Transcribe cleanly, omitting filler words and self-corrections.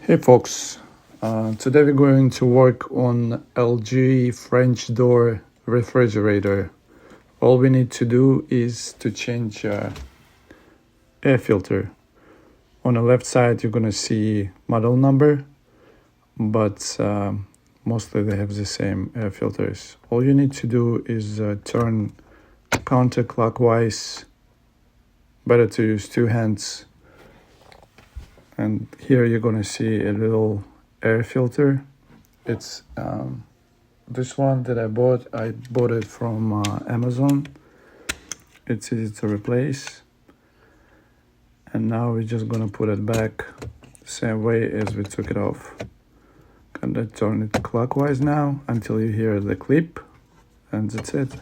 Hey folks, today we're going to work on LG French door refrigerator. All we need to do is to change air filter. On the left side you're gonna see model number, but mostly they have the same air filters. All you need to do is turn counterclockwise. Better to use two hands. And here you're gonna see a little air filter. It's this one that I bought it from Amazon. It's easy to replace. And now we're just gonna put it back the same way as we took it off. Gonna turn it clockwise now until you hear the clip, and that's it.